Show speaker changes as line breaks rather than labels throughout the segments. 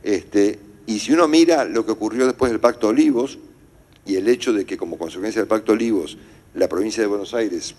Y si uno mira lo que ocurrió después del Pacto Olivos y el hecho de que como consecuencia del Pacto Olivos la provincia de Buenos Aires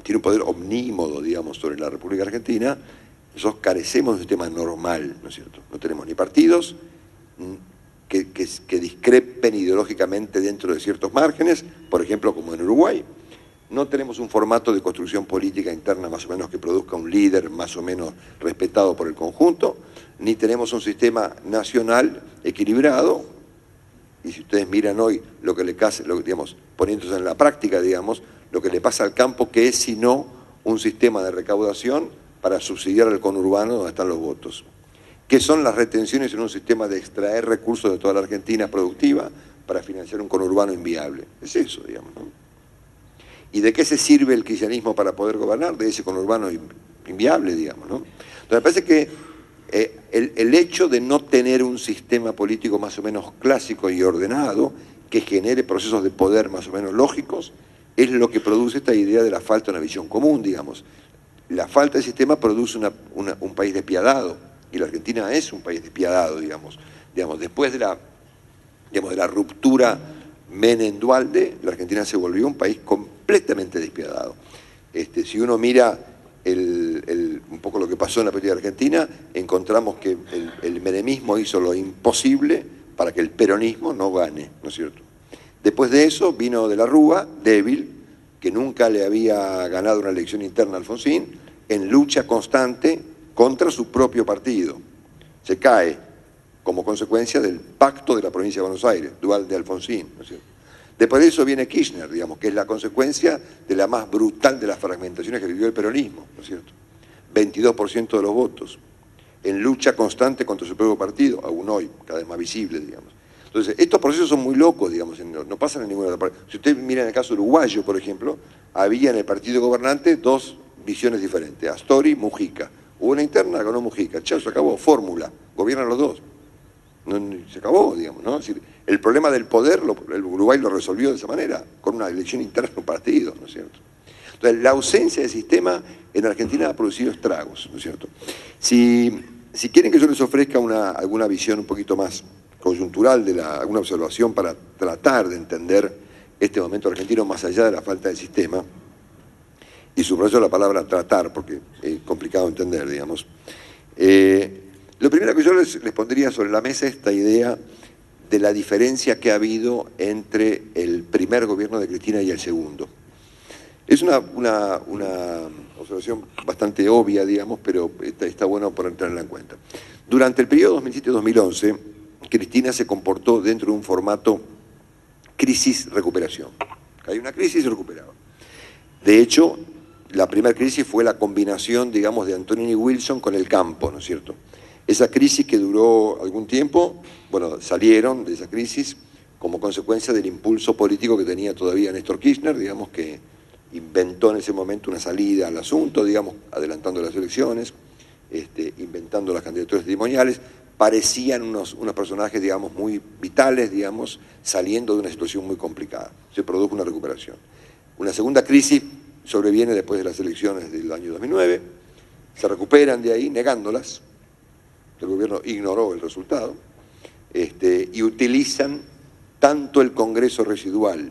tiene un poder omnímodo, digamos, sobre la República Argentina, nosotros carecemos de un sistema normal, ¿no es cierto? No tenemos ni partidos que discrepen ideológicamente dentro de ciertos márgenes, por ejemplo, como en Uruguay. No tenemos un formato de construcción política interna más o menos que produzca un líder más o menos respetado por el conjunto, ni tenemos un sistema nacional equilibrado. Y si ustedes miran hoy lo que le pasa, digamos, poniéndose en la práctica, digamos, lo que le pasa al campo, que es sino un sistema de recaudación para subsidiar al conurbano donde están los votos. ¿Qué son las retenciones en un sistema de extraer recursos de toda la Argentina productiva para financiar un conurbano inviable? Es eso, digamos, ¿no? ¿Y de qué se sirve el kirchnerismo para poder gobernar? De ese conurbano inviable, digamos, ¿no? Entonces me parece que el hecho de no tener un sistema político más o menos clásico y ordenado, que genere procesos de poder más o menos lógicos, es lo que produce esta idea de la falta de una visión común, digamos. La falta de sistema produce un país despiadado, y la Argentina es un país despiadado, digamos. Después de la ruptura Menem-Duhalde, la Argentina se volvió un país completamente despiadado. Si uno mira un poco lo que pasó en la política argentina, encontramos que el menemismo hizo lo imposible para que el peronismo no gane, ¿no es cierto? Después de eso vino de la Rúa, débil, que nunca le había ganado una elección interna a Alfonsín, en lucha constante contra su propio partido. Se cae como consecuencia del pacto de la provincia de Buenos Aires, Duhalde-Alfonsín, ¿no es cierto? Después de eso viene Kirchner, digamos, que es la consecuencia de la más brutal de las fragmentaciones que vivió el peronismo, ¿no es cierto? 22% de los votos, en lucha constante contra su propio partido, aún hoy, cada vez más visible, digamos. Entonces, estos procesos son muy locos, digamos, no pasan en ninguna otra parte. Si usted mira en el caso uruguayo, por ejemplo, había en el partido gobernante dos visiones diferentes, Astori, Mujica. Hubo una interna, ganó Mujica, chao, se acabó, fórmula, gobiernan los dos. No, se acabó, digamos, ¿no? Es decir, el problema del poder, el Uruguay lo resolvió de esa manera, con una elección interna de un partido, ¿no es cierto? Entonces, la ausencia de sistema en Argentina ha producido estragos, ¿no es cierto? Si quieren que yo les ofrezca alguna visión un poquito más coyuntural, alguna observación para tratar de entender este momento argentino más allá de la falta de sistema, y subrayo la palabra tratar, porque es complicado entender, digamos. Lo primero que yo les pondría sobre la mesa es esta idea de la diferencia que ha habido entre el primer gobierno de Cristina y el segundo. Es una observación bastante obvia, digamos, pero está bueno por tenerla en cuenta. Durante el periodo 2007-2011, Cristina se comportó dentro de un formato crisis-recuperación. Hay una crisis y se recuperaba. De hecho, la primera crisis fue la combinación, digamos, de Antonini y Wilson con el campo, ¿no es cierto? Esa crisis que duró algún tiempo, bueno, salieron de esa crisis como consecuencia del impulso político que tenía todavía Néstor Kirchner, digamos, que inventó en ese momento una salida al asunto, digamos, adelantando las elecciones, inventando las candidaturas testimoniales. Parecían unos personajes, digamos, muy vitales, digamos, saliendo de una situación muy complicada. Se produjo una recuperación. Una segunda crisis sobreviene después de las elecciones del año 2009, se recuperan de ahí negándolas, el gobierno ignoró el resultado, y utilizan tanto el Congreso residual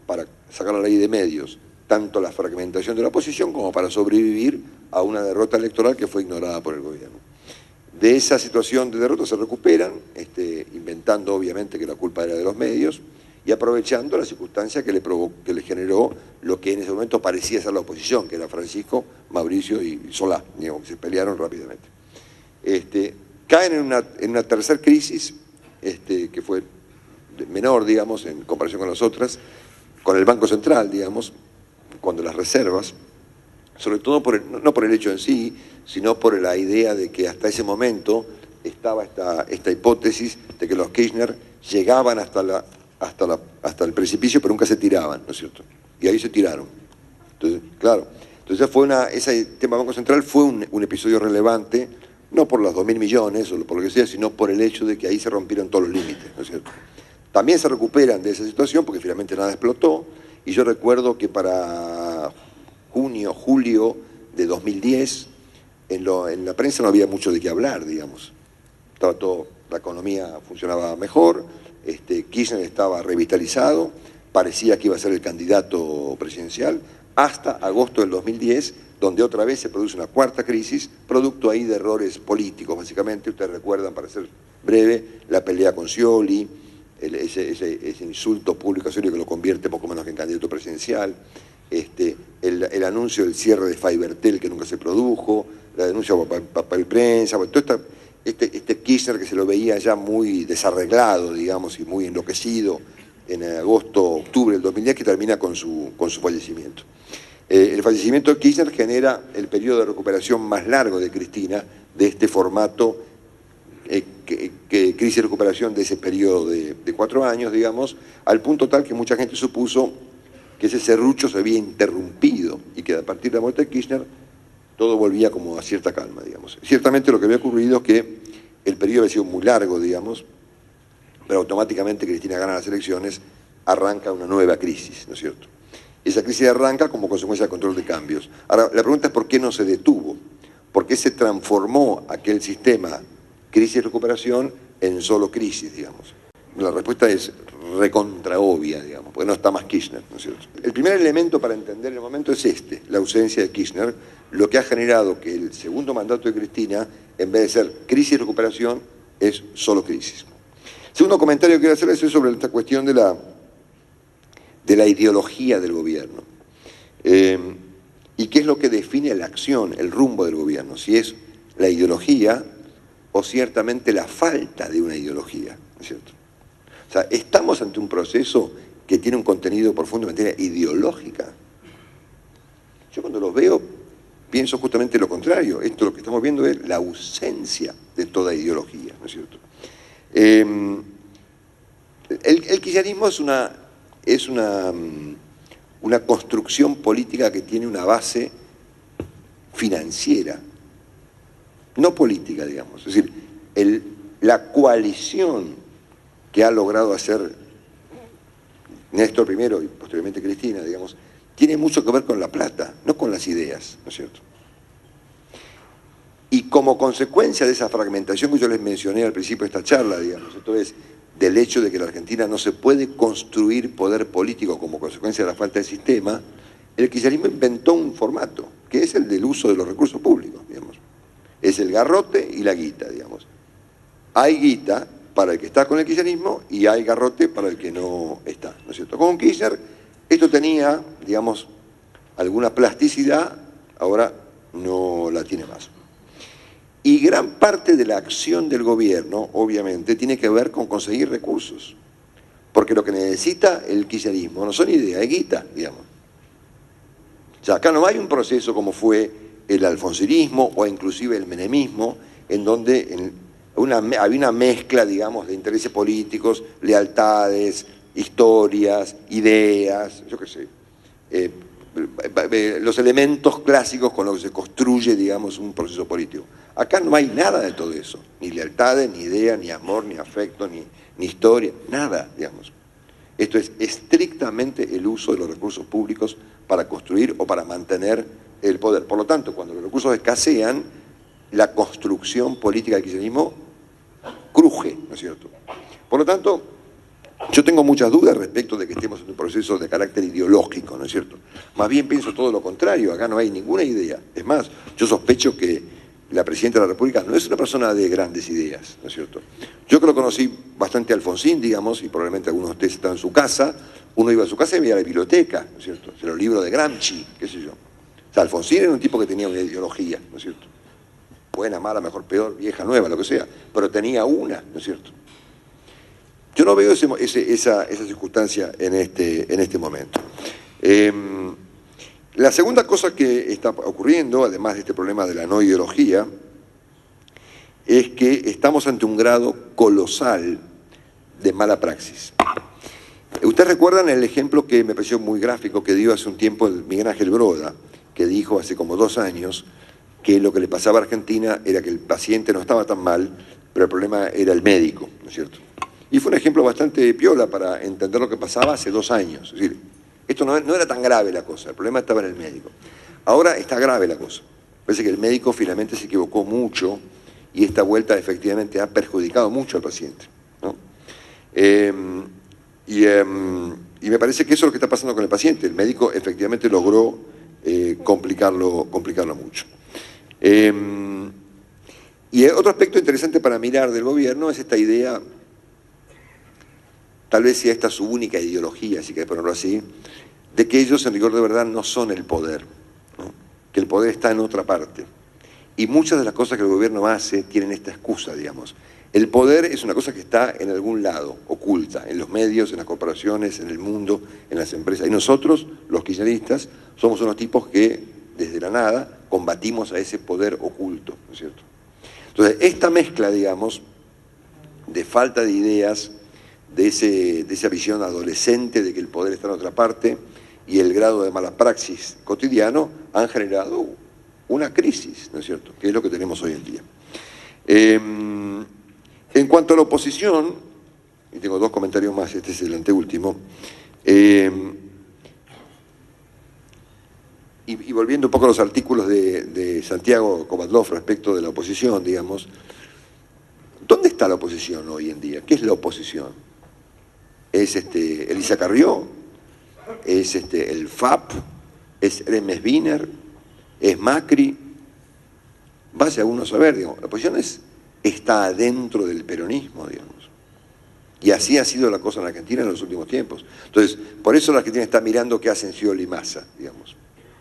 para sacar la ley de medios, tanto la fragmentación de la oposición como para sobrevivir a una derrota electoral que fue ignorada por el gobierno. De esa situación de derrota se recuperan, inventando obviamente que la culpa era de los medios y aprovechando la circunstancia que le generó lo que en ese momento parecía ser la oposición, que era Francisco, Mauricio y Solá, digamos, que se pelearon rápidamente. Caen en una tercera crisis, que fue menor, digamos, en comparación con las otras, con el Banco Central, digamos, cuando las reservas, sobre todo no por el hecho en sí, sino por la idea de que hasta ese momento estaba esta hipótesis de que los Kirchner llegaban hasta el precipicio, pero nunca se tiraban, ¿no es cierto? Y ahí se tiraron. Entonces, claro, ese tema Banco Central fue un episodio relevante, no por los 2.000 millones o por lo que sea, sino por el hecho de que ahí se rompieron todos los límites, ¿no es cierto? También se recuperan de esa situación porque finalmente nada explotó, y yo recuerdo que para junio, julio de 2010, en la prensa no había mucho de qué hablar, digamos. Estaba todo la economía funcionaba mejor, Kirchner estaba revitalizado, parecía que iba a ser el candidato presidencial, hasta agosto del 2010, donde otra vez se produce una cuarta crisis, producto ahí de errores políticos, básicamente. Ustedes recuerdan, para ser breve, la pelea con Scioli, ese insulto público a Scioli que lo convierte poco menos que en candidato presidencial, el anuncio del cierre de Fibertel que nunca se produjo, la denuncia por papel prensa, todo este Kirchner que se lo veía ya muy desarreglado, digamos, y muy enloquecido en agosto, octubre del 2010, que termina con su fallecimiento. El fallecimiento de Kirchner genera el periodo de recuperación más largo de Cristina, de este formato, crisis y recuperación de ese periodo de 4 años, digamos, al punto tal que mucha gente supuso que ese serrucho se había interrumpido y que a partir de la muerte de Kirchner todo volvía como a cierta calma, digamos. Ciertamente lo que había ocurrido es que el periodo había sido muy largo, digamos, pero automáticamente Cristina gana las elecciones, arranca una nueva crisis, ¿no es cierto? Esa crisis arranca como consecuencia del control de cambios. Ahora, la pregunta es por qué no se detuvo, por qué se transformó aquel sistema crisis y recuperación en solo crisis, digamos. La respuesta es recontra obvia, digamos, porque no está más Kirchner, ¿no es cierto? El primer elemento para entender el momento es la ausencia de Kirchner, lo que ha generado que el segundo mandato de Cristina, en vez de ser crisis y recuperación, es solo crisis. Segundo comentario que quiero hacer es sobre esta cuestión de la ideología del gobierno. ¿Y qué es lo que define la acción, el rumbo del gobierno? Si es la ideología o ciertamente la falta de una ideología, ¿no es cierto? O sea, estamos ante un proceso que tiene un contenido profundo en materia ideológica. Yo cuando los veo pienso justamente lo contrario. Esto lo que estamos viendo es la ausencia de toda ideología, ¿no es cierto? El kirchnerismo es una construcción política que tiene una base financiera, no política, digamos. Es decir, la coalición que ha logrado hacer Néstor primero y posteriormente Cristina, digamos, tiene mucho que ver con la plata, no con las ideas, ¿no es cierto? Y como consecuencia de esa fragmentación que yo les mencioné al principio de esta charla, digamos, entonces, del hecho de que la Argentina no se puede construir poder político como consecuencia de la falta de sistema, el kirchnerismo inventó un formato, que es el del uso de los recursos públicos, digamos. Es el garrote y la guita, digamos. Hay guita para el que está con el kirchnerismo y hay garrote para el que no está, ¿no es cierto? Con Kirchner esto tenía, digamos, alguna plasticidad, ahora no la tiene más. Y gran parte de la acción del gobierno, obviamente, tiene que ver con conseguir recursos. Porque lo que necesita el kirchnerismo no son ideas, es guita, digamos. O sea, acá no hay un proceso como fue el alfonsinismo o inclusive el menemismo, en donde había una mezcla, digamos, de intereses políticos, lealtades, historias, ideas, yo qué sé, los elementos clásicos con los que se construye, digamos, un proceso político. Acá no hay nada de todo eso, ni lealtades, ni ideas, ni amor, ni afecto, ni historia, nada, digamos. Esto es estrictamente el uso de los recursos públicos para construir o para mantener el poder. Por lo tanto, cuando los recursos escasean, la construcción política del kirchnerismo cruje, ¿no es cierto? Por lo tanto, yo tengo muchas dudas respecto de que estemos en un proceso de carácter ideológico, ¿no es cierto? Más bien pienso todo lo contrario, acá no hay ninguna idea. Es más, yo sospecho que la Presidenta de la República no es una persona de grandes ideas, ¿no es cierto? Yo que lo conocí bastante a Alfonsín, digamos, y probablemente algunos de ustedes están en su casa, uno iba a su casa y veía la biblioteca, ¿no es cierto? Los libros de Gramsci, qué sé yo. O sea, Alfonsín era un tipo que tenía una ideología, ¿no es cierto? Buena, mala, mejor, peor, vieja, nueva, lo que sea, pero tenía una, ¿no es cierto? Yo no veo esa circunstancia en este momento. La segunda cosa que está ocurriendo, además de este problema de la no ideología, es que estamos ante un grado colosal de mala praxis. Ustedes recuerdan el ejemplo que me pareció muy gráfico que dio hace un tiempo Miguel Ángel Broda, que dijo hace como 2 años que lo que le pasaba a Argentina era que el paciente no estaba tan mal, pero el problema era el médico, ¿no es cierto? Y fue un ejemplo bastante piola para entender lo que pasaba hace 2 años. Es decir, esto no era tan grave la cosa, el problema estaba en el médico. Ahora está grave la cosa. Parece que el médico finalmente se equivocó mucho y esta vuelta efectivamente ha perjudicado mucho al paciente, ¿no? Y me parece que eso es lo que está pasando con el paciente. El médico efectivamente logró complicarlo mucho. Y otro aspecto interesante para mirar del gobierno es esta idea, tal vez sea esta su única ideología, si querés ponerlo así, de que ellos en rigor de verdad no son el poder, ¿no? Que el poder está en otra parte. Y muchas de las cosas que el gobierno hace tienen esta excusa, digamos. El poder es una cosa que está en algún lado, oculta, en los medios, en las corporaciones, en el mundo, en las empresas. Y nosotros, los kirchneristas, somos unos tipos que, desde la nada, combatimos a ese poder oculto, ¿no es cierto? Entonces, esta mezcla, digamos, de falta de ideas, de esa visión adolescente de que el poder está en otra parte y el grado de mala praxis cotidiano han generado una crisis, ¿no es cierto?, que es lo que tenemos hoy en día. En cuanto a la oposición, y tengo dos comentarios más, este es el anteúltimo, y volviendo un poco a los artículos de Santiago Kovadlov respecto de la oposición, digamos, ¿dónde está la oposición hoy en día? ¿Qué es la oposición? ¿Es Elisa Carrió? ¿Es el FAP? ¿Es Hermes Wiener? ¿Es Macri? Vaya uno a saber, digamos, la oposición está adentro del peronismo, digamos. Y así ha sido la cosa en Argentina en los últimos tiempos. Entonces, por eso la Argentina está mirando qué hacen Scioli y Massa, digamos.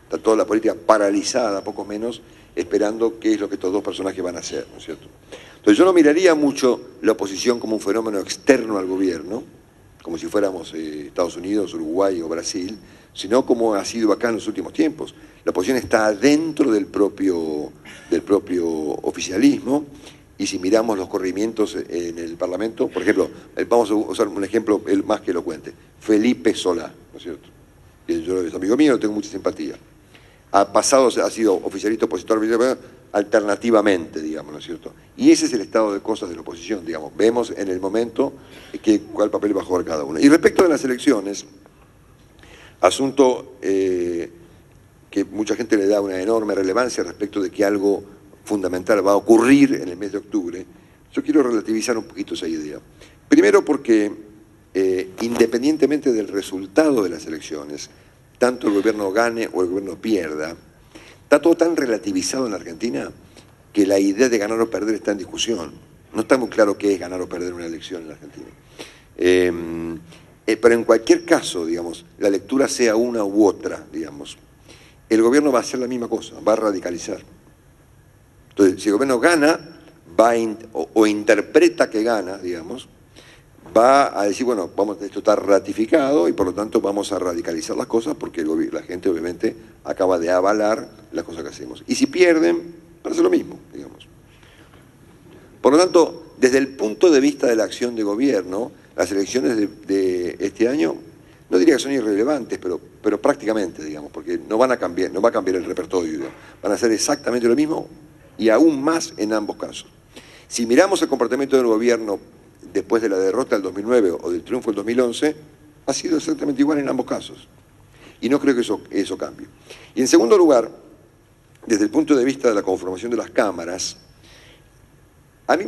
Está toda la política paralizada, poco menos, esperando qué es lo que estos dos personajes van a hacer, ¿no es cierto? Entonces yo no miraría mucho la oposición como un fenómeno externo al gobierno, como si fuéramos Estados Unidos, Uruguay o Brasil, sino como ha sido acá en los últimos tiempos. La oposición está dentro del propio oficialismo, y si miramos los corrimientos en el Parlamento, por ejemplo, vamos a usar un ejemplo el más que elocuente, Felipe Solá, ¿no es cierto? Yo es amigo mío, tengo mucha simpatía. Ha sido oficialista, opositor, alternativamente, digamos, ¿no es cierto? Y ese es el estado de cosas de la oposición, digamos. Vemos en el momento cuál papel va a jugar cada uno. Y respecto de las elecciones, asunto que mucha gente le da una enorme relevancia respecto de que algo fundamental va a ocurrir en el mes de octubre, yo quiero relativizar un poquito esa idea. Primero porque, independientemente del resultado de las elecciones, tanto el gobierno gane o el gobierno pierda, está todo tan relativizado en la Argentina que la idea de ganar o perder está en discusión. No está muy claro qué es ganar o perder una elección en la Argentina. Pero en cualquier caso, digamos, la lectura sea una u otra, digamos, el gobierno va a hacer la misma cosa, va a radicalizar. Entonces, si el gobierno gana, o interpreta que gana, digamos, va a decir, bueno, esto está ratificado y por lo tanto vamos a radicalizar las cosas porque la gente obviamente acaba de avalar las cosas que hacemos. Y si pierden, van a hacer lo mismo, digamos. Por lo tanto, desde el punto de vista de la acción de gobierno, las elecciones de este año, no diría que son irrelevantes, pero prácticamente, digamos, porque no va a cambiar el repertorio, digamos. Van a hacer exactamente lo mismo y aún más en ambos casos. Si miramos el comportamiento del gobierno después de la derrota del 2009 o del triunfo del 2011, ha sido exactamente igual en ambos casos. Y no creo que eso cambie. Y en segundo lugar, desde el punto de vista de la conformación de las cámaras, a mí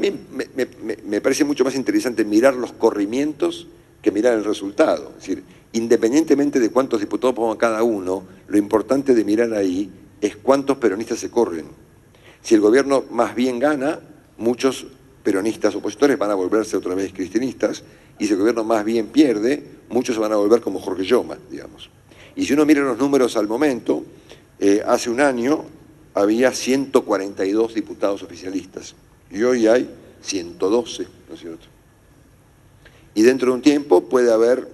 me parece mucho más interesante mirar los corrimientos que mirar el resultado. Es decir, independientemente de cuántos diputados pongan cada uno, lo importante de mirar ahí es cuántos peronistas se corren. Si el gobierno más bien gana, muchos peronistas opositores van a volverse otra vez cristianistas, y si el gobierno más bien pierde, muchos se van a volver como Jorge Lloma, digamos. Y si uno mira los números al momento, hace un año había 142 diputados oficialistas, y hoy hay 112, ¿no es cierto? Y dentro de un tiempo puede haber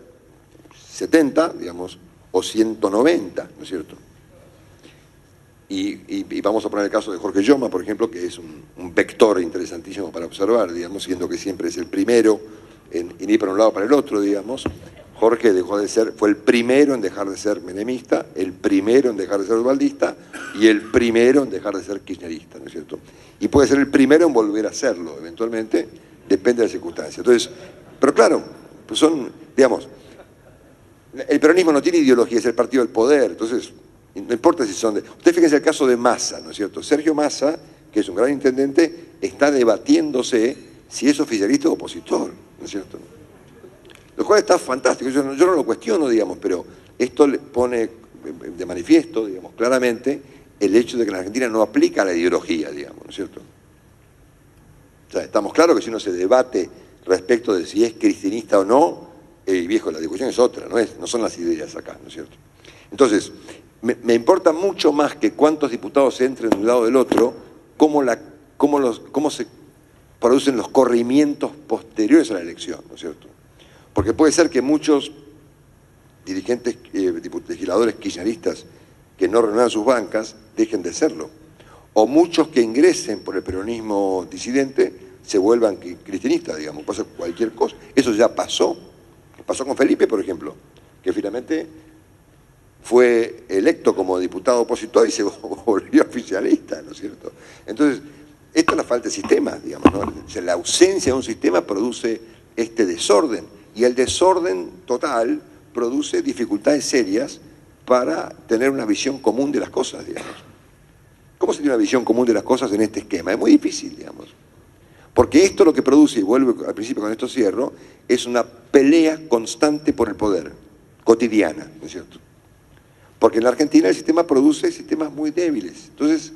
70, digamos, o 190, ¿no es cierto? Y vamos a poner el caso de Jorge Lloma, por ejemplo, que es un vector interesantísimo para observar, digamos, siendo que siempre es el primero en ir para un lado o para el otro, digamos. Jorge fue el primero en dejar de ser menemista, el primero en dejar de ser osvaldista y el primero en dejar de ser kirchnerista, ¿no es cierto? Y puede ser el primero en volver a serlo, eventualmente, depende de las circunstancias. Entonces, pero claro, pues digamos, el peronismo no tiene ideología, es el partido del poder, entonces no importa si son de... Usted fíjense el caso de Massa, ¿no es cierto? Sergio Massa, que es un gran intendente, está debatiéndose si es oficialista o opositor, ¿no es cierto? Lo cual está fantástico, yo no lo cuestiono, digamos, pero esto le pone de manifiesto, digamos, claramente, el hecho de que la Argentina no aplica la ideología, digamos, ¿no es cierto? O sea, estamos claros que si uno se debate respecto de si es cristianista o no, viejo, la discusión es otra, no son las ideas acá, ¿no es cierto? Entonces, me importa mucho más que cuántos diputados entren de un lado o del otro, cómo se producen los corrimientos posteriores a la elección, ¿no es cierto? Porque puede ser que muchos dirigentes, legisladores kirchneristas que no renuevan sus bancas dejen de serlo, o muchos que ingresen por el peronismo disidente se vuelvan cristianistas, digamos, pasa cualquier cosa. Eso ya pasó con Felipe, por ejemplo, que finalmente fue electo como diputado opositor y se volvió oficialista, ¿no es cierto? Entonces, esto es la falta de sistema, digamos, ¿no? O sea, la ausencia de un sistema produce este desorden, y el desorden total produce dificultades serias para tener una visión común de las cosas, digamos. ¿Cómo se tiene una visión común de las cosas en este esquema? Es muy difícil, digamos. Porque esto lo que produce, y vuelvo al principio con esto cierro, es una pelea constante por el poder, cotidiana, ¿no es cierto? Porque en la Argentina el sistema produce sistemas muy débiles. Entonces,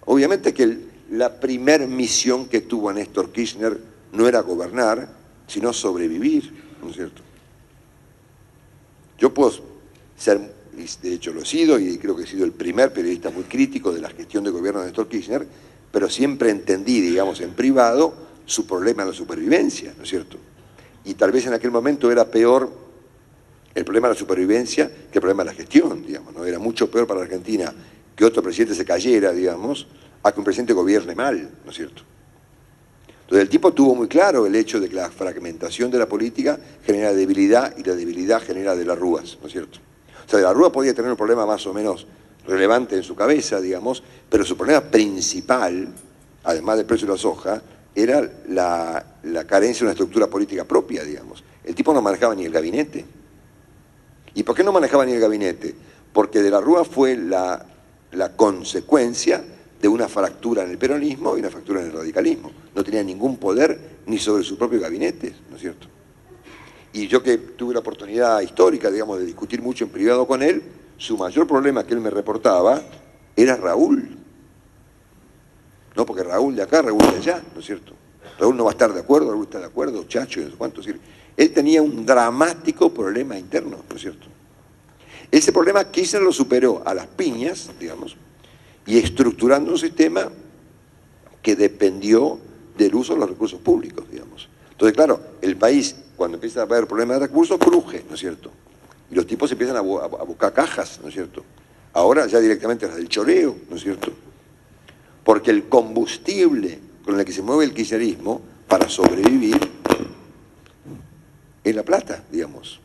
obviamente que la primer misión que tuvo Néstor Kirchner no era gobernar, sino sobrevivir, ¿no es cierto? Yo puedo ser, de hecho lo he sido, y creo que he sido el primer periodista muy crítico de la gestión de gobierno de Néstor Kirchner, pero siempre entendí, digamos, en privado, su problema de la supervivencia, ¿no es cierto? Y tal vez en aquel momento era peor el problema de la supervivencia que el problema de la gestión, digamos, ¿no? Era mucho peor para la Argentina que otro presidente se cayera, digamos, a que un presidente gobierne mal, ¿no es cierto? Entonces el tipo tuvo muy claro el hecho de que la fragmentación de la política genera debilidad y la debilidad genera de las rúas, ¿no es cierto? O sea, de la Rúa podía tener un problema más o menos relevante en su cabeza, digamos, pero su problema principal, además del precio de la soja, era la carencia de una estructura política propia, digamos. El tipo no manejaba ni el gabinete. ¿Y por qué no manejaba ni el gabinete? Porque de la Rúa fue la consecuencia de una fractura en el peronismo y una fractura en el radicalismo. No tenía ningún poder ni sobre su propio gabinete, ¿no es cierto? Y yo que tuve la oportunidad histórica, digamos, de discutir mucho en privado con él, su mayor problema que él me reportaba era Raúl. No, porque Raúl de acá, Raúl de allá, ¿no es cierto? Raúl no va a estar de acuerdo, Raúl está de acuerdo, Chacho, no sé cuánto. Es decir, él tenía un dramático problema interno, ¿no es cierto? Ese problema Kirchner lo superó a las piñas, digamos, y estructurando un sistema que dependió del uso de los recursos públicos, digamos. Entonces, claro, el país, cuando empieza a haber problemas de recursos, cruje, ¿no es cierto? Y los tipos empiezan a buscar cajas, ¿no es cierto? Ahora ya directamente las del choreo, ¿no es cierto? Porque el combustible con el que se mueve el kirchnerismo para sobrevivir es la plata, digamos.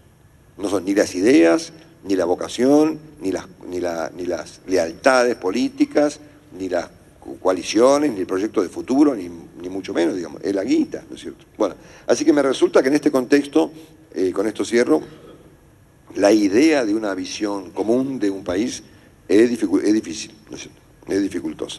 No son ni las ideas, ni la vocación, ni las lealtades políticas, ni las coaliciones, ni el proyecto de futuro, ni mucho menos, digamos, es la guita, ¿no es cierto? Bueno, así que me resulta que en este contexto, con esto cierro, la idea de una visión común de un país es difícil, ¿no es cierto? Es dificultosa.